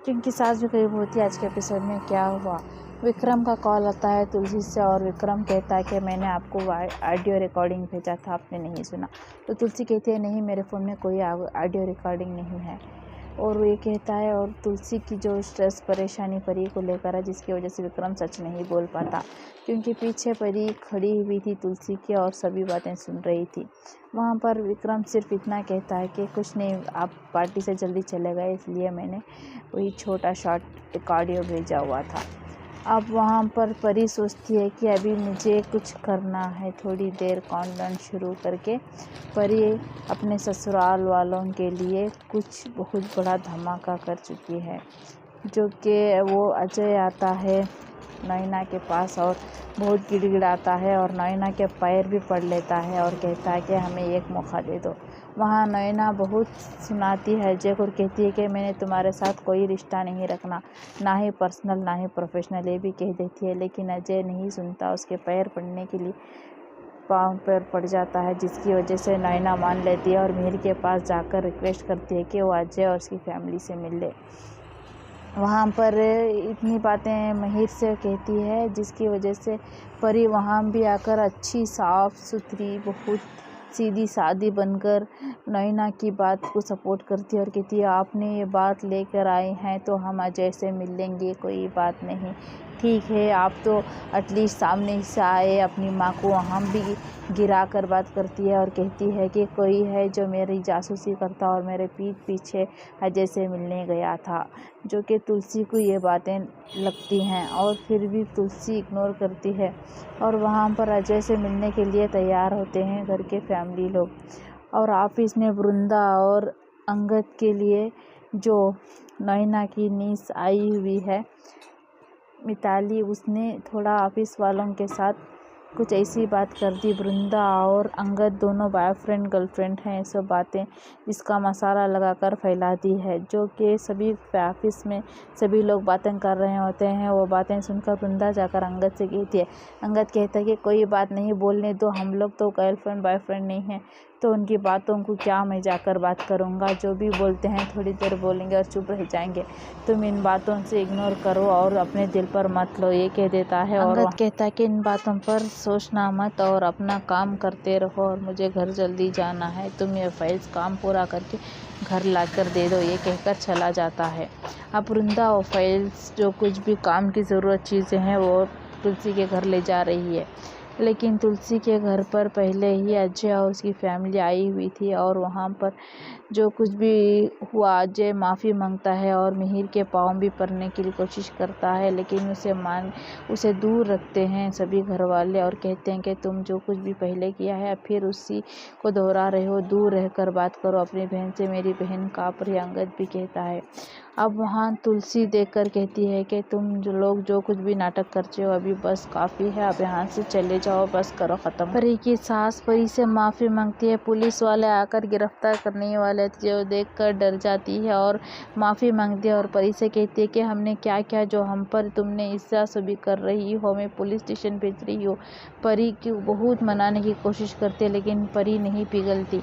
क्योंकि सास भी करीब होती है। आज के एपिसोड में क्या हुआ, विक्रम का कॉल आता है तुलसी से और विक्रम कहता है कि मैंने आपको ऑडियो रिकॉर्डिंग भेजा था, आपने नहीं सुना। तो तुलसी कहती है नहीं, मेरे फ़ोन में कोई ऑडियो रिकॉर्डिंग नहीं है। और वो ये कहता है और तुलसी की जो स्ट्रेस परेशानी परी को लेकर है, जिसकी वजह से विक्रम सच नहीं बोल पाता, क्योंकि पीछे परी खड़ी हुई थी तुलसी की और सभी बातें सुन रही थी। वहाँ पर विक्रम सिर्फ इतना कहता है कि कुछ नहीं, आप पार्टी से जल्दी चले गए, इसलिए मैंने वही छोटा शॉर्ट एक ऑडियो भेजा हुआ था। अब वहाँ पर परी सोचती है कि अभी मुझे कुछ करना है, थोड़ी देर काउंटडाउन शुरू करके परी अपने ससुराल वालों के लिए कुछ बहुत बड़ा धमाका कर चुकी है। जो कि वो अजय आता है नैना के पास और बहुत गिड़गिड़ाता है और नैना के पैर भी पड़ लेता है और कहता है कि हमें एक मौका दे दो। वहाँ नैना बहुत सुनाती है अजय को और कहती है कि मैंने तुम्हारे साथ कोई रिश्ता नहीं रखना, ना ही पर्सनल ना ही प्रोफेशनल, ये भी कह देती है। लेकिन अजय नहीं सुनता, उसके पैर पड़ने के लिए पाँव पर पड़ जाता है, जिसकी वजह से नैना मान लेती है और मिहिर के पास जाकर रिक्वेस्ट करती है कि वो अजय और उसकी फैमिली से मिल ले। वहाँ पर इतनी बातें मिहिर से कहती है, जिसकी वजह से परी वहाँ भी आकर अच्छी साफ़ सुथरी बहुत सीधी सादी बनकर नैना की बात को सपोर्ट करती है और कहती है आपने ये बात लेकर आए हैं तो हम अजय से मिल लेंगे, कोई बात नहीं, ठीक है। आप तो एटलीस्ट सामने से आए, अपनी माँ को हम भी गिरा कर बात करती है और कहती है कि कोई है जो मेरी जासूसी करता और मेरे पीठ पीछे अजय से मिलने गया था। जो कि तुलसी को ये बातें लगती हैं और फिर भी तुलसी इग्नोर करती है और वहाँ पर अजय से मिलने के लिए तैयार होते हैं घर के फैमिली लोग। और ऑफिस में वृंदा और अंगद के लिए जो नैना की नीस आई हुई है मिताली, उसने थोड़ा ऑफिस वालों के साथ कुछ ऐसी बात कर दी। वृंदा और अंगद दोनों बॉयफ्रेंड गर्लफ्रेंड हैं, सब बातें इसका मसाला लगाकर फैला दी है। जो कि सभी ऑफिस में सभी लोग बातें कर रहे होते हैं। वो बातें सुनकर वृंदा जाकर अंगद से कहती है, अंगद कहता है कि कोई बात नहीं, बोलने दो, हम लोग तो गर्लफ्रेंड बॉयफ्रेंड नहीं हैं, तो उनकी बातों को क्या मैं जाकर बात करूँगा, जो भी बोलते हैं थोड़ी देर बोलेंगे और चुप रह जाएंगे, तुम इन बातों से इग्नोर करो और अपने दिल पर मत लो, ये कह देता है। और अंगद कहता है कि इन बातों पर सोचना मत और अपना काम करते रहो और मुझे घर जल्दी जाना है, तुम ये फाइल्स काम पूरा करके घर लाकर दे दो, ये कहकर चला जाता है। अब वृंदा वो फाइल्स जो कुछ भी काम की ज़रूरत चीज़ें हैं वो तुलसी के घर ले जा रही है। लेकिन तुलसी के घर पर पहले ही अजय और उसकी फैमिली आई हुई थी और वहाँ पर जो कुछ भी हुआ अजय माफ़ी मांगता है और मिहिर के पाँव भी पड़ने की कोशिश करता है, लेकिन उसे दूर रखते हैं सभी घर वाले और कहते हैं कि तुम जो कुछ भी पहले किया है फिर उसी को दोहरा रहे हो, दूर रहकर बात करो अपनी बहन से, मेरी बहन काँप रही, अंगद भी कहता है। अब वहाँ तुलसी देखकर कहती है कि तुम लोग जो कुछ भी नाटक करते हो अभी बस काफ़ी है, अब यहाँ से चले जाओ, बस करो ख़त्म। परी की सास परी से माफ़ी मांगती है, पुलिस वाले आकर गिरफ्तार करने वाले थे, जो देखकर डर जाती है और माफ़ी मांगती है और परी से कहती है कि हमने क्या किया जो हम पर तुमने इससे सभी कर रही हो, मैं पुलिस स्टेशन भेज रही हो। परी की बहुत मनाने की कोशिश करती है लेकिन परी नहीं पिघलती।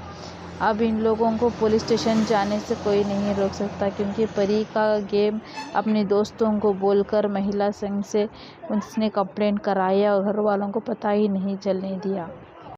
अब इन लोगों को पुलिस स्टेशन जाने से कोई नहीं रोक सकता, क्योंकि परी का गेम अपने दोस्तों को बोलकर महिला संघ से उसने कंप्लेंट कराया और घर वालों को पता ही नहीं चलने दिया।